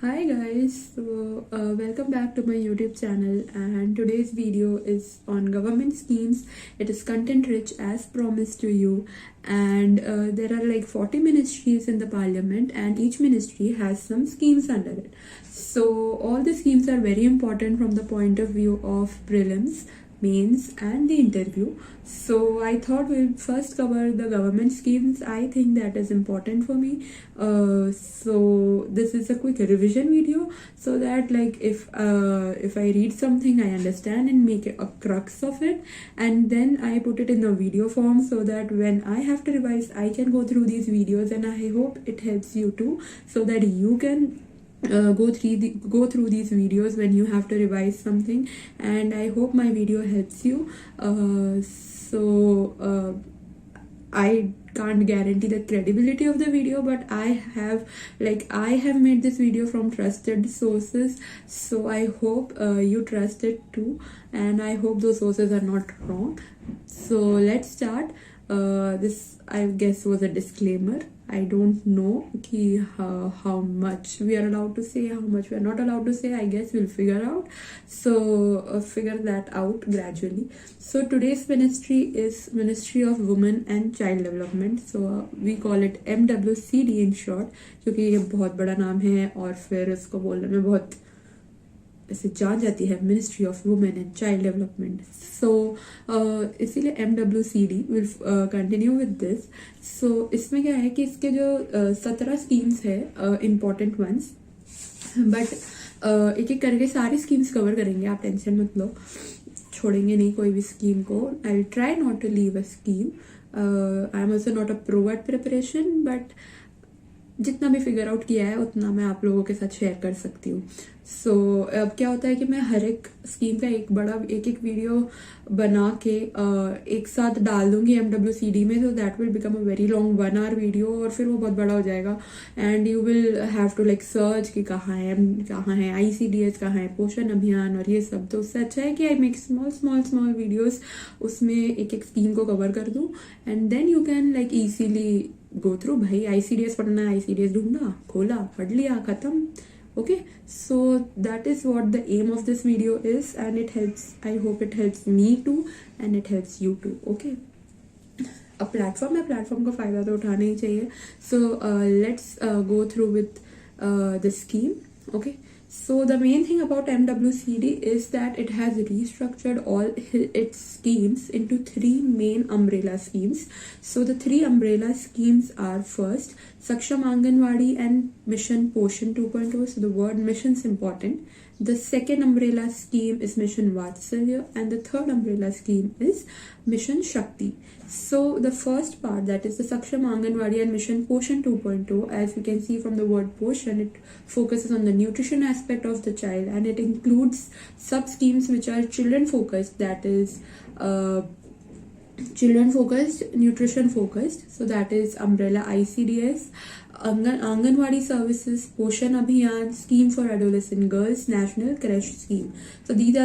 Hi guys, welcome back to my YouTube channel, and today's video is on government schemes. It is content rich as promised to you, and there are like 40 ministries in the parliament, and each ministry has some schemes under it. So all the schemes are very important from the point of view of prelims, mains and the interview. So I thought we'll first cover the government schemes. I think that is important for me. So this is a quick revision video so that like if I read something I understand and make a crux of it, and then I put it in the video form so that when I have to revise I can go through these videos, and I hope it helps you too so that you can go through these videos when you have to revise something. And I hope my video helps you. I can't guarantee the credibility of the video, but I have made this video from trusted sources, so I hope you trust it too, and I hope those sources are not wrong. So let's start. This I guess was a disclaimer. I don't know how much we are allowed to say, how much we are not allowed to say. I guess we'll figure out. So figure that out gradually. So today's ministry is Ministry of Women and Child Development. So we call it MWCD in short, क्योंकि ये बहुत बड़ा नाम है और फिर इसको बोलने में बहुत ऐसे जान जाती है, ministry of women and child development. So इसीलिए MWCD will continue with this. So इसमें क्या है कि इसके जो 17 स्कीम्स है इम्पोर्टेंट वंस, बट एक एक करके सारी स्कीम्स कवर करेंगे, आप टेंशन मत लो, छोड़ेंगे नहीं कोई भी स्कीम को. I will try not to leave a scheme. I am also not a pro at preparation, but जितना भी फिगर आउट किया है उतना मैं आप लोगों के साथ शेयर कर सकती हूँ. सो अब क्या होता है कि मैं हर एक स्कीम का एक एक वीडियो बना के एक साथ डाल दूंगी MWCD में, तो that will become a very long 1 hour video, और फिर वो बहुत बड़ा हो जाएगा and you will have to like search कि कहाँ है ICDS, कहाँ है पोषण अभियान और ये सब. तो उससे अच्छा है कि आई मेक स्मॉल वीडियोज, उसमें एक एक स्कीम को कवर कर दूँ and then you can like easily go through. भाई ICDS पढ़ना है, ICDS ढूंढा, खोला, पढ़ लिया, खत्म. Okay, so that is what the aim of this video is, and it helps, I hope it helps me too and it helps you too. Okay, a platform है, platform का फायदा तो उठाना ही चाहिए. So let's go through with the scheme. Okay, so the main thing about MWCD is that it has restructured all its schemes into 3 main umbrella schemes. So the 3 umbrella schemes are, first, Saksham Anganwadi and Mission Poshan 2.0. So the word mission is important. The second umbrella scheme is Mission Vatsalya, and the third umbrella scheme is Mission Shakti. So the first part, that is the Saksham Anganwadi and Mission Poshan 2.0, as we can see from the word Poshan, it focuses on the nutrition aspect of the child, and it includes sub schemes which are children focused, that is children focused, nutrition focused. So that is umbrella ICDS, Anganwadi services, Poshan Abhiyan, scheme for adolescent girls, national creche scheme. So these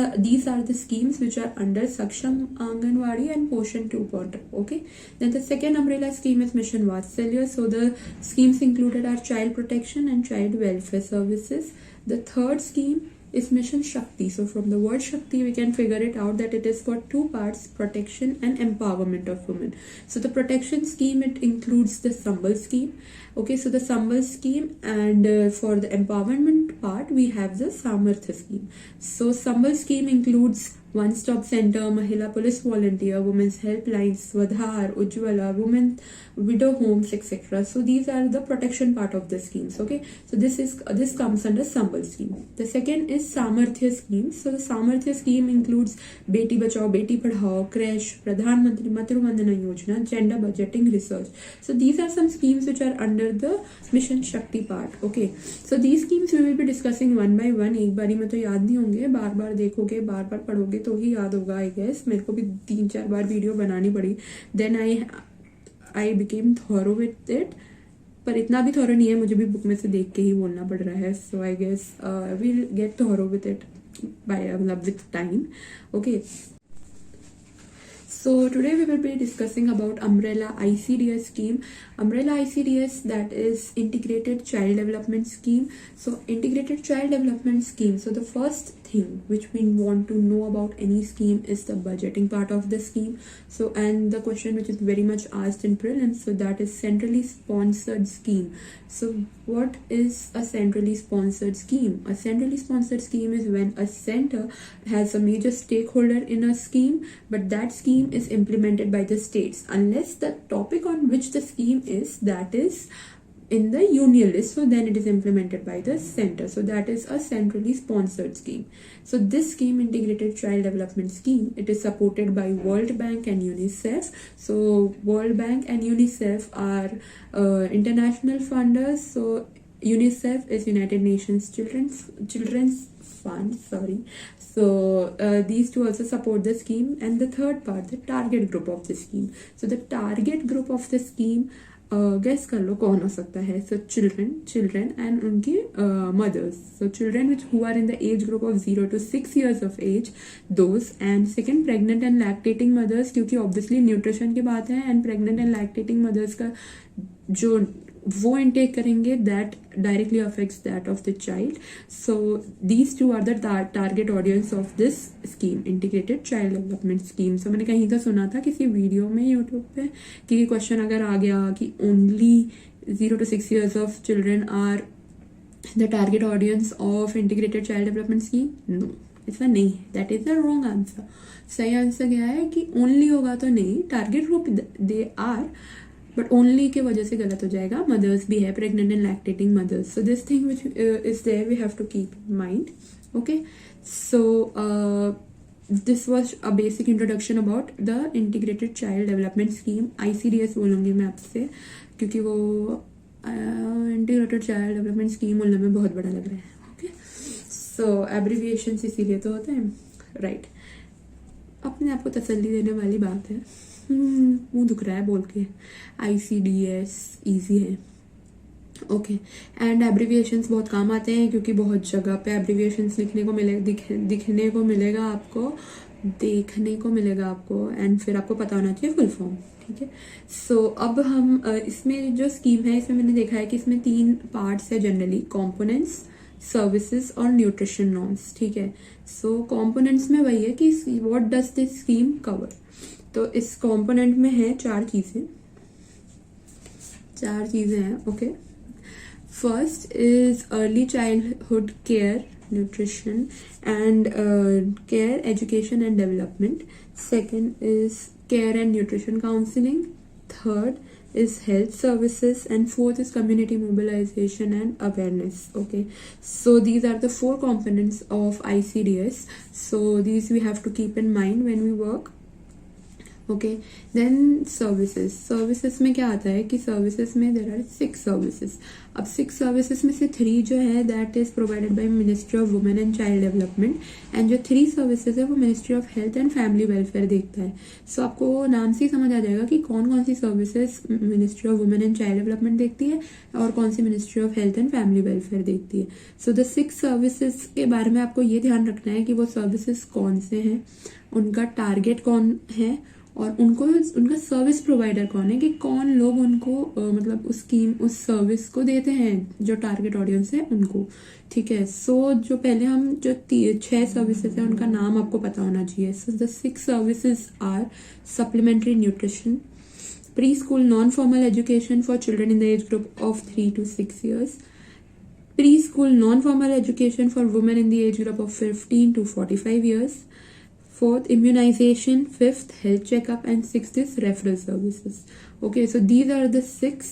are the schemes which are under Saksham Anganwadi and Poshan 2.0. Okay, then the second umbrella scheme is Mission Vatsalya. So the schemes included are child protection and child welfare services. The third scheme is Mission Shakti. So from the word Shakti we can figure it out that it is for 2 parts, protection and empowerment of women. So the protection scheme, it includes the Sambal scheme. Okay, so the Sambal scheme, and for the empowerment part we have the Samarthya scheme. So Sambal scheme includes one-stop center, Mahila police volunteer, women's helplines, Swadhar, Ujjwala, women widow homes, etc. So these are the protection part of the schemes. Okay, so this comes under Sambal scheme. The second is Samarthya scheme. So the Samarthya scheme includes Beti Bachao, Beti Padhao, creche, Pradhan Mantri Matru Vandana Yojana, gender budgeting, research. So these are some schemes which are under the Mission Shakti part. Okay, so these schemes we will be discussing one by one. एक बारी में तो याद नहीं होंगे, बार बार देखोगे, बार बार पढ़ोगे तो ही याद होगा. आई गेस मेरे को भी 3-4 बार वीडियो बनानी पड़ी. Then I became thorough with it, पर इतना भी थॉरो नहीं है, मुझे भी बुक में से देख के ही बोलना पड़ रहा है. So I guess will get thorough with it by with time. Okay, So today we will be discussing about Umbrella ICDS scheme. Umbrella ICDS, that is Integrated Child Development Scheme. So Integrated Child Development Scheme. So the first thing which we want to know about any scheme is the budgeting part of the scheme. So, and the question which is very much asked in prelims, so that is centrally sponsored scheme. So what is a centrally sponsored scheme? A centrally sponsored scheme is when a center has a major stakeholder in a scheme, but that scheme is implemented by the states unless the topic on which the scheme is, that is in the union list, so then it is implemented by the center. So that is a centrally sponsored scheme. So this scheme, Integrated Child Development Scheme, it is supported by World Bank and UNICEF. So World Bank and UNICEF are international funders. So UNICEF is United Nations Children's Fund, sorry. So these two also support the scheme. And the third part, the target group of the scheme. So the target group of the scheme, guess कर लो कौन हो सकता है. So children and उनकी mothers. So children which who are in the age group of 0 to 6 years of age, those. And second, pregnant and lactating mothers, क्योंकि obviously nutrition की बात है and pregnant and lactating mothers का जो वो intake करेंगे that directly affects that of the child. So these two are the target audience of this scheme, integrated child development scheme. So मैंने कहीं तो सुना था किसी वीडियो में यूट्यूब पे कि क्वेश्चन अगर आ गया कि only 0 to 6 years of children are the target audience of integrated child development scheme, no, ऐसा नहीं है. That is the wrong answer. सही आंसर क्या है कि ओनली होगा तो नहीं, target group they are, but only के वजह से गलत हो जाएगा. मदर्स भी है, pregnant and lactating mothers. So this thing which is there we have to keep in mind. Okay, so this was a basic introduction about the integrated child development scheme. ICDS बोलूँगी मैं आपसे, क्योंकि वो integrated child development scheme बोलने में बहुत बड़ा लग रहा है. ओके, सो एब्रीविएशन इसीलिए तो होते हैं, राइट. अपने आप को तसल्ली देने वाली बात है. मुंह दुख रहा है बोल के. ICDS ईजी है. ओके, एंड एब्रीविएशंस बहुत काम आते हैं क्योंकि बहुत जगह पे एब्रीविएशंस लिखने को दिखने को मिलेगा आपको, देखने को मिलेगा आपको, एंड फिर आपको पता होना चाहिए फुल फॉर्म. ठीक है. सो अब हम इसमें जो स्कीम है, इसमें मैंने देखा है कि इसमें 3 पार्ट्स है जनरली, कॉम्पोनेंट्स, सर्विसेज और न्यूट्रिशन नॉर्म्स. ठीक है. सो कॉम्पोनेंट्स में वही है कि what does this scheme cover. तो इस कंपोनेंट में है 4 चीजें हैं. Okay, first is early childhood care, nutrition and care, education and development. Second is care and nutrition counselling. Third is health services, and fourth is community mobilization and awareness. Okay, so these are the 4 components of ICDS. So these we have to keep in mind when we work. Okay, then services में क्या आता है कि services में there are 6 services. अब 6 services में से 3 जो है that is provided by ministry of women and child development, and जो 3 सर्विसेज है वो ministry of health and family welfare देखता है. सो आपको नाम से ही समझ आ जाएगा कि कौन कौन सी services ministry of women and child development देखती है और कौन सी ministry of health and family welfare देखती है. सो द 6 सर्विसेज के बारे में आपको ये ध्यान रखना है कि वो सर्विसेज कौन से हैं, उनका टारगेट कौन है, और उनका सर्विस प्रोवाइडर कौन है, कि कौन लोग उनको मतलब उस सर्विस को देते हैं, जो टारगेट ऑडियंस है उनको. ठीक है. सो जो पहले हम जो 6 सर्विसेज है उनका नाम आपको पता होना चाहिए. So the 6 services are supplementary nutrition, pre school non formal education for children in the age group of 3 to 6 years, preschool non-formal education for women in the age group of 15 to 45 years, 4th immunization, 5th health checkup, and 6th is referral services. Okay, so these are the 6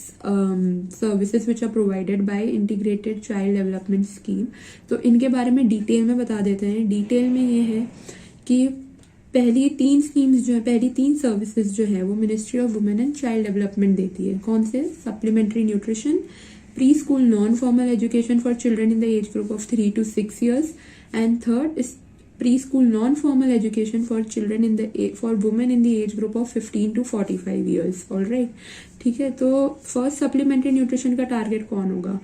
services which are provided by integrated child development scheme. तो इनके बारे में detail में बता देते हैं. Detail में ये है कि पहली 3 स्कीम्स जो है, पहली 3 सर्विसेज जो है वो ministry of women and child development देती है. कौन से? Supplementary nutrition, pre school non formal education for children in the age group of 3 to 6 years, and third is preschool non-formal education for children for women in the age group of 15 to 45 years. All right, ठीक है. तो first supplementary nutrition का target कौन होगा?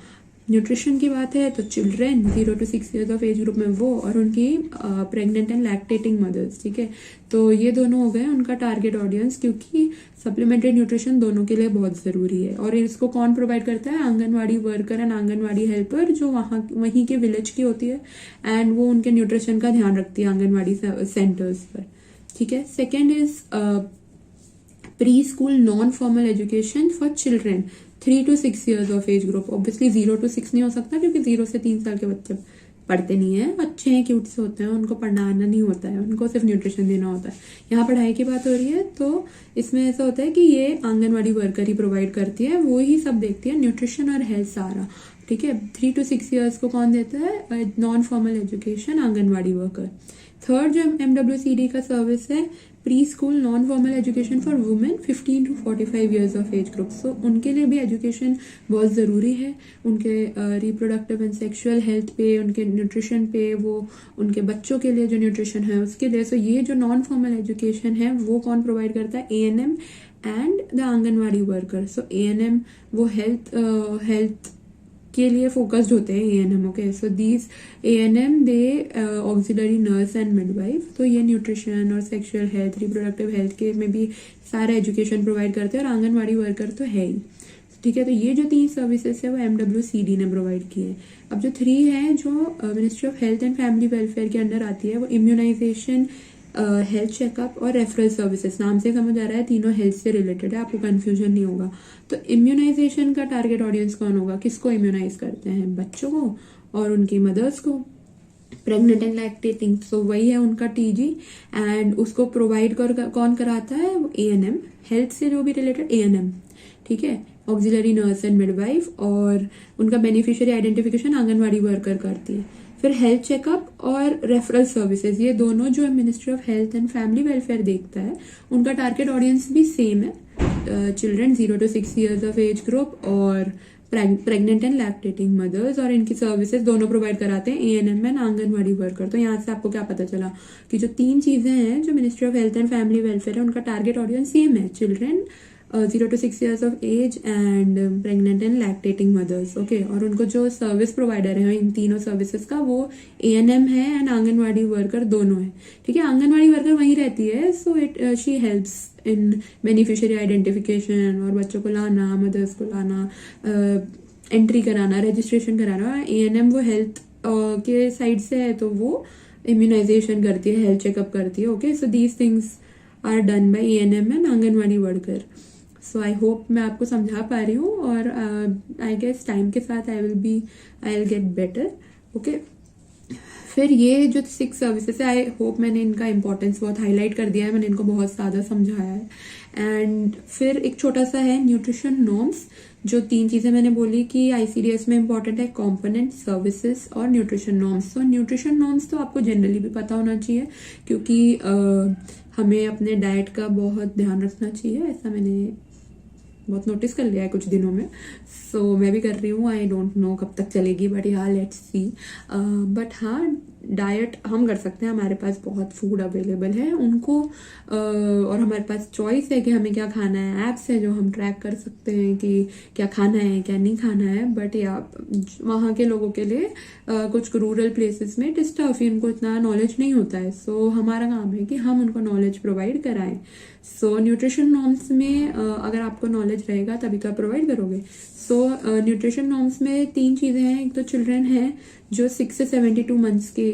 Nutrition की बात है तो children 0 to 6 years of age group में वो, और उनकी प्रेग्नेंट एंड लैक्टेटिंग मदर्स, ठीक है। तो ये दोनों हो गए उनका टारगेट ऑडियंस, क्योंकि सप्लीमेंट्री न्यूट्रिशन दोनों के लिए बहुत ज़रूरी है। और इसको कौन प्रोवाइड करता है? Anganwadi worker and anganwadi helper, जो वहीं के विलेज की होती है, एंड वो उनके न्यूट्रिशन का ध्यान रखती है आंगनवाड़ी सेंटर्स पर, ठीक है। Second is pre school non formal education for children 3 to 6 years of age group. Obviously 0 to 6 नहीं हो सकता, क्योंकि 0 से 3 साल के बच्चे पढ़ते नहीं है, अच्छे हैं, क्यूट से होते हैं, उनको पढ़ाना नहीं होता है, उनको सिर्फ न्यूट्रिशन देना होता है। यहाँ पढ़ाई की बात हो रही है, तो इसमें ऐसा होता है कि ये आंगनवाड़ी वर्कर ही प्रोवाइड करती है, वो ही सब देखती है, न्यूट्रिशन और हेल्थ सारा, ठीक है। 3 to 6 ईयर्स को कौन देता है? Non formal education, anganwadi worker. Third जो MWCD का सर्विस है, pre school non formal education for women 15 to 45 years of age group. So उनके लिए भी एजुकेशन बहुत ज़रूरी है, उनके रिप्रोडक्टिव एंड सेक्सुअल हेल्थ पे, उनके न्यूट्रिशन पे, वो उनके बच्चों के लिए जो न्यूट्रिशन है उसके लिए। सो ये जो नॉन फॉर्मल एजुकेशन है वो कौन प्रोवाइड करता है? ANM and the anganwadi worker. So ANM वो हेल्थ के लिए फोकस्ड होते हैं, ANM, okay. So these ANM they auxiliary nurse and midwife. तो ये न्यूट्रिशन और सेक्सुअल हेल्थ, रिप्रोडक्टिव हेल्थ के में भी सारा एजुकेशन प्रोवाइड करते हैं, और आंगनवाड़ी वर्कर तो है ही, ठीक है। तो ये जो 3 सर्विसेज है वो MWCD ने प्रोवाइड की है। अब जो 3 है, जो ministry of health and family welfare के अंडर आती है, वो इम्यूनाइजेशन, हेल्थ चेकअप और रेफरल सर्विसेज। नाम से समझ आ रहा है तीनों हेल्थ से रिलेटेड है, आपको कंफ्यूजन नहीं होगा। तो इम्यूनाइजेशन का टारगेट ऑडियंस कौन होगा? किसको इम्यूनाइज करते हैं? बच्चों को और उनकी मदर्स को, प्रेग्नेंट एंड लैक्टेटिंग। सो वही है उनका TG, एंड उसको प्रोवाइड कौन कराता है? ANM, हेल्थ से जो भी रिलेटेड ANM, ठीक है, ऑक्सिलरी नर्स एंड मिडवाइफ। और उनका बेनिफिशियरी आइडेंटिफिकेशन आंगनवाड़ी वर्कर करती है। फिर हेल्थ चेकअप और रेफरल सर्विसेज, ये दोनों जो ministry of health and family welfare देखता है, उनका टारगेट ऑडियंस भी सेम है, children 0 to 6 years of age group और प्रेग्नेंट एंड लैक्टेटिंग मदर्स। और इनकी सर्विसेज दोनों प्रोवाइड कराते हैं ANM एंड आंगनवाड़ी वर्कर। तो यहाँ से आपको क्या पता चला कि जो 3 चीजें हैं जो ministry of health and family welfare है, उनका टारगेट ऑडियंस सेम है, children 0 to 6 years of age and pregnant and lactating mothers, okay. और उनको जो सर्विस प्रोवाइडर है इन तीनों सर्विसेज का, वो ANM है एंड आंगनवाड़ी वर्कर दोनों है, ठीक है। आंगनवाड़ी वर्कर वहीं रहती है, so she helps in beneficiary identification, और बच्चों को लाना, मदर्स को लाना, एंट्री कराना, रजिस्ट्रेशन कराना। ANM वो हेल्थ के साइड से है, तो वो इम्यूनाइजेशन करती है, हेल्थ चेकअप करती है, okay. So these things are done by ANM and anganwadi worker. So I hope मैं आपको समझा पा रही हूँ, और आई गेस टाइम के साथ I will get better, okay. फिर ये जो 6 सर्विसेज है, आई होप मैंने इनका इंपॉर्टेंस बहुत हाईलाइट कर दिया है, मैंने इनको बहुत ज़्यादा समझाया है। एंड फिर एक छोटा सा है न्यूट्रिशन नॉर्म्स। जो 3 चीज़ें मैंने बोली कि ICDS में इंपॉर्टेंट है, कंपोनेंट, सर्विसेज और न्यूट्रिशन नॉर्म्स। तो न्यूट्रिशन नॉर्म्स तो आपको जनरली भी पता होना चाहिए, क्योंकि हमें अपने डाइट का बहुत ध्यान रखना चाहिए, ऐसा मैंने बहुत नोटिस कर लिया है कुछ दिनों में। सो मैं भी कर रही हूँ, आई डोंट नो कब तक चलेगी, बट हाँ, लेट्स सी। बट हाँ, डाइट हम कर सकते हैं, हमारे पास बहुत फूड अवेलेबल है उनको, और हमारे पास चॉइस है कि हमें क्या खाना है। ऐप्स है जो हम ट्रैक कर सकते हैं कि क्या खाना है, क्या नहीं खाना है। बट या वहाँ के लोगों के लिए कुछ रूरल प्लेसेस में इट इज टफ, उनको इतना नॉलेज नहीं होता है। सो हमारा काम है कि हम उनको नॉलेज प्रोवाइड कराएं। सो न्यूट्रिशन नॉर्म्स में अगर आपको नॉलेज रहेगा तभी तो आप प्रोवाइड करोगे। सो न्यूट्रिशन नॉर्म्स में 3 चीज़ें हैं। एक तो चिल्ड्रन है जो 6 से 72 मंथ्स के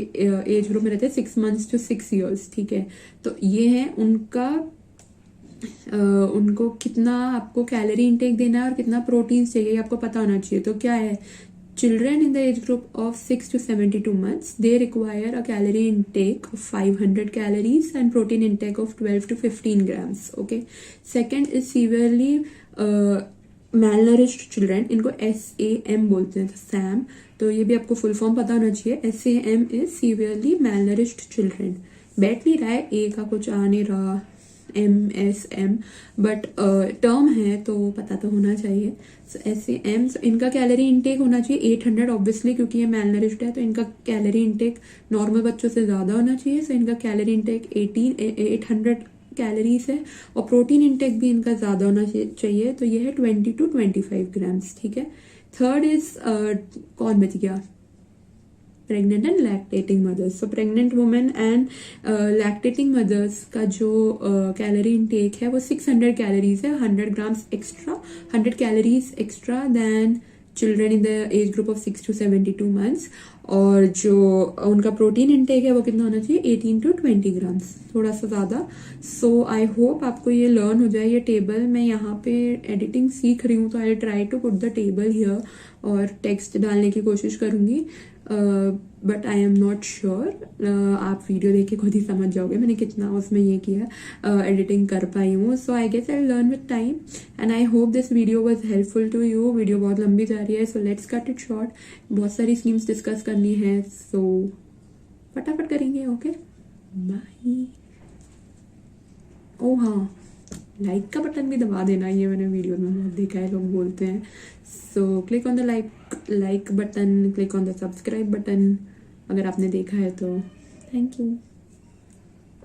एज ग्रुप में रहते हैं, 6 months to 6 years, ठीक है। तो ये है उनका, उनको कितना आपको कैलोरी इंटेक देना है और कितना प्रोटीन चाहिए आपको पता होना चाहिए। तो क्या है, children in the age group of 6 to 72 months, they require a calorie intake of 500 calories and protein intake of 12 to 15 grams, okay. Second is severely malnourished children, इनको SAM बोलते हैं, SAM। तो ये भी आपको फुल फॉर्म पता होना चाहिए। SAM is severely malnourished children। बैठ नहीं रहा है, A का कुछ आ नहीं रहा, MSM, बट टर्म है तो पता तो होना चाहिए। SAM, इनका कैलोरी इंटेक होना चाहिए 800 ऑब्वियसली, क्योंकि ये मेलनरिश्ड है तो इनका कैलोरी इंटेक नॉर्मल बच्चों से ज़्यादा होना चाहिए। सो इनका कैलोरी इंटेक 800 कैलोरीज है, और प्रोटीन इंटेक भी इनका ज़्यादा होना चाहिए। तो ये है 20 to 25 grams, ठीक है। थर्ड इज कौन बच गया, pregnant and lactating mothers. So pregnant women and lactating mothers का जो कैलोरी इनटेक है वो 600 कैलोरीज है, 100 grams extra, 100 calories extra then children in the age group of 6 to 72 months. और जो उनका प्रोटीन इनटेक है वो कितना होना चाहिए, 18 to 20 ग्राम्स, थोड़ा सा ज़्यादा। सो आई होप आपको ये लर्न हो जाए। ये टेबल मैं यहाँ पे एडिटिंग सीख रही हूँ, तो I try to put the table here और टेक्स्ट डालने की कोशिश करूँगी, but I am not sure. आप वीडियो देख के खुद ही समझ जाओगे मैंने कितना उसमें ये किया, एडिटिंग कर पाई हूँ। So I guess I learn with time and I hope this video was helpful to you. Video बहुत लंबी जा रही है, so let's cut it short. बहुत सारी स्कीम्स डिस्कस करनी है, सो फटाफट करेंगे। Okay, bye. ओ हाँ, लाइक का बटन भी दबा देना, ये मैंने वीडियो में बहुत देखा है, लोग बोलते हैं। So click on the like button, click on the subscribe button अगर आपने देखा है तो। Thank you.